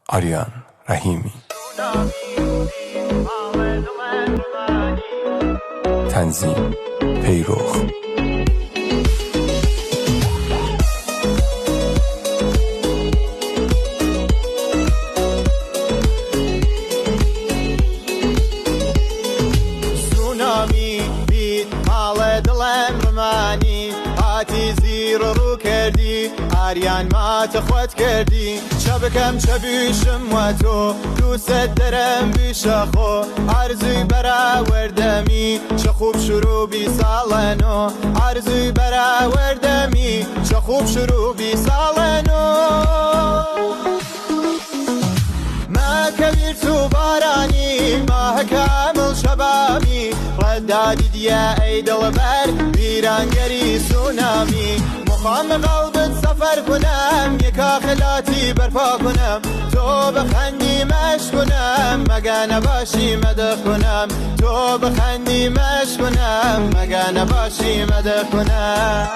آریان رحیمی. تنظیم پیروخ. آریان ما تخوت کردی شبکم چبیشم و تو دوست درم بیشخو عرضی برآوردمی چه خوب شروع بی سالنو عرضی برآوردمی چه خوب شروع بی سالنو ما کبیر تو بارانی ما کامل شبابی ردادی دیا ای دلبر ویرانگری سونامی مقام قلبت سفر کنم یکا خلاتی برپا کنم تو بخندی مش کنم مگه نباشی مدح کنم تو بخندی مش کنم مگه نباشی مدح کنم